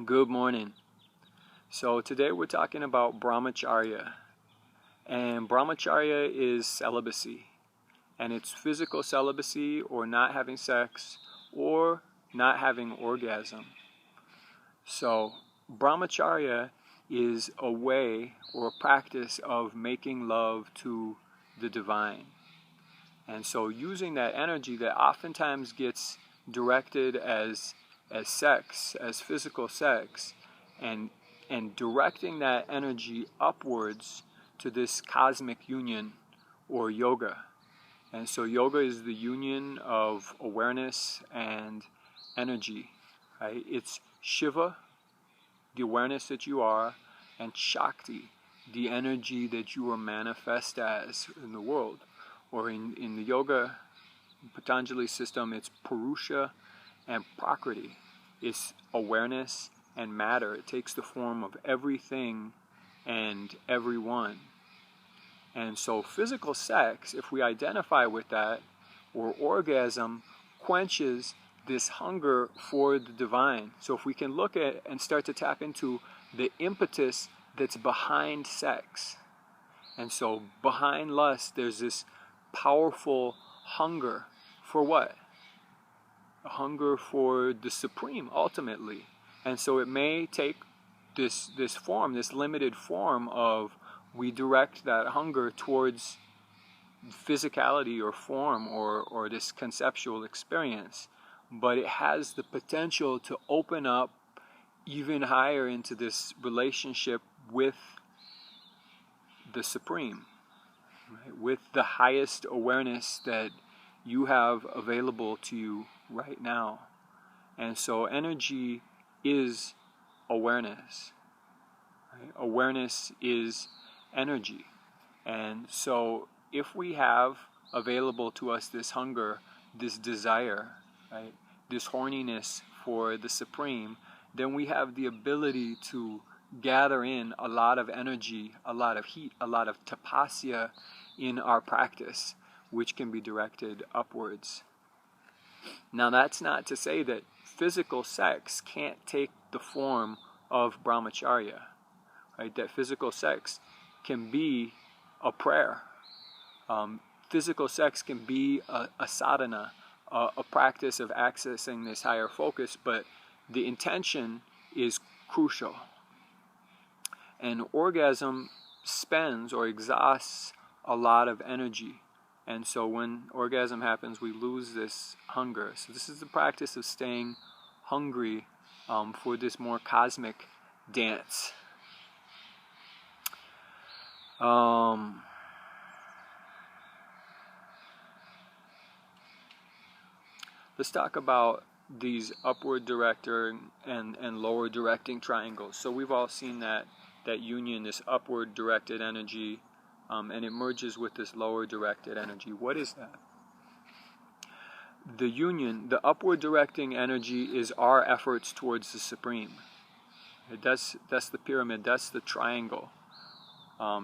Good morning. So today we're talking about Brahmacharya. And Brahmacharya is celibacy. And it's physical celibacy or not having sex or not having orgasm. So Brahmacharya is a way or a practice of making love to the divine. And so using that energy that oftentimes gets directed as sex, as physical sex, and directing that energy upwards to this cosmic union or yoga. And so yoga is the union of awareness and energy. Right? It's Shiva, the awareness that you are, and Shakti, the energy that you are manifest as in the world. Or in the yoga Patanjali system, it's Purusha and Prakriti. It's awareness and matter. It takes the form of everything and everyone. And so physical sex, if we identify with that, or orgasm, quenches this hunger for the divine. So if we can look at and start to tap into the impetus that's behind sex. And so behind lust, there's this powerful hunger for what? A hunger for the supreme, ultimately. And so it may take this form, this limited form of we direct that hunger towards physicality or form or this conceptual experience. But it has the potential to open up even higher into this relationship with the supreme. Right, with the highest awareness that you have available to you right now. And so energy is awareness. Right? Awareness is energy. And so if we have available to us this hunger, this desire, right, this horniness for the supreme, then we have the ability to gather in a lot of energy, a lot of heat, a lot of tapasya in our practice, which can be directed upwards. Now that's not to say that physical sex can't take the form of Brahmacharya, right? That physical sex can be a prayer. Physical sex can be a sadhana, a practice of accessing this higher focus, but the intention is crucial. And orgasm spends or exhausts a lot of energy. And so when orgasm happens, we lose this hunger. So this is the practice of staying hungry for this more cosmic dance. Let's talk about these upward director and lower directing triangles. So we've all seen that union, this upward directed energy, and it merges with this lower directed energy. What is that? The union, the upward directing energy is our efforts towards the supreme. That's the pyramid, that's the triangle.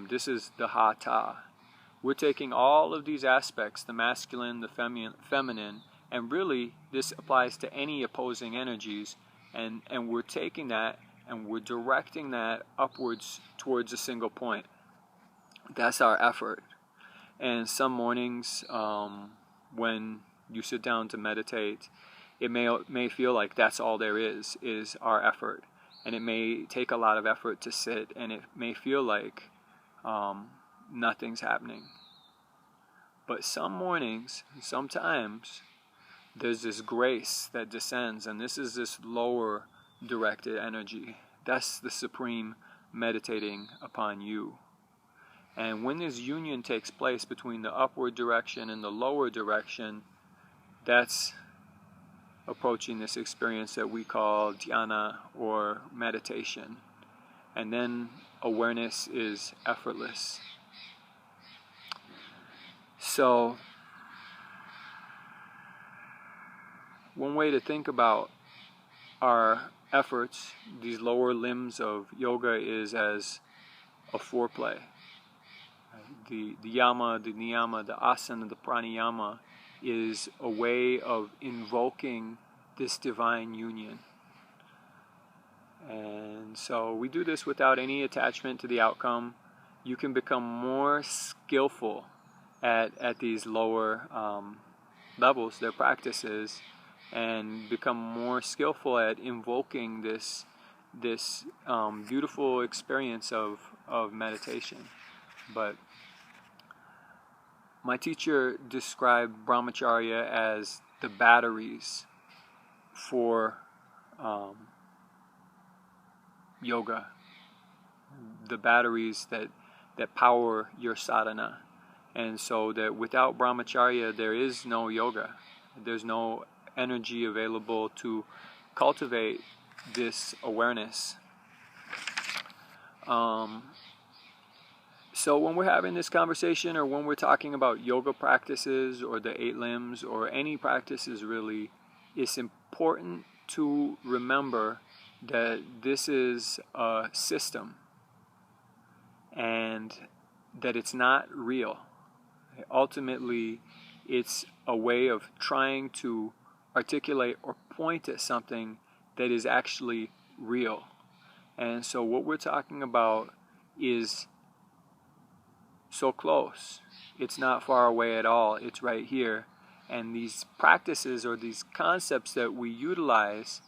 This is the hata. We're taking all of these aspects, the masculine, the feminine, and really this applies to any opposing energies, and we're taking that and we're directing that upwards towards a single point. That's our effort. And some mornings when you sit down to meditate, it may feel like that's all there is our effort. And it may take a lot of effort to sit, and it may feel like nothing's happening. But some mornings, sometimes, there's this grace that descends, and this is this lower directed energy. That's the supreme meditating upon you. And when this union takes place between the upward direction and the lower direction, that's approaching this experience that we call dhyana or meditation. And then awareness is effortless. So one way to think about our efforts, these lower limbs of yoga, is as a foreplay. The yama, the niyama, the asana, the pranayama is a way of invoking this divine union. And so we do this without any attachment to the outcome. You can become more skillful at these lower levels, their practices, and become more skillful at invoking this beautiful experience of meditation. But my teacher described Bramhacharya as the batteries for yoga, the batteries that power your sadhana. And so that without Bramhacharya there is no yoga. There's no energy available to cultivate this awareness. So when we're having this conversation, or when we're talking about yoga practices or the 8 limbs or any practices really, it's important to remember that this is a system and that it's not real. Ultimately, it's a way of trying to articulate or point at something that is actually real. And so what we're talking about is so close. It's not far away at all. It's right here. And these practices or these concepts that we utilize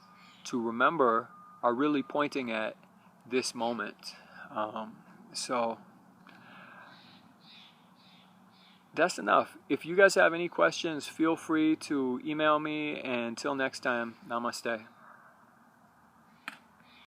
to remember are really pointing at this moment. So that's enough. If you guys have any questions, feel free to email me. And until next time, namaste.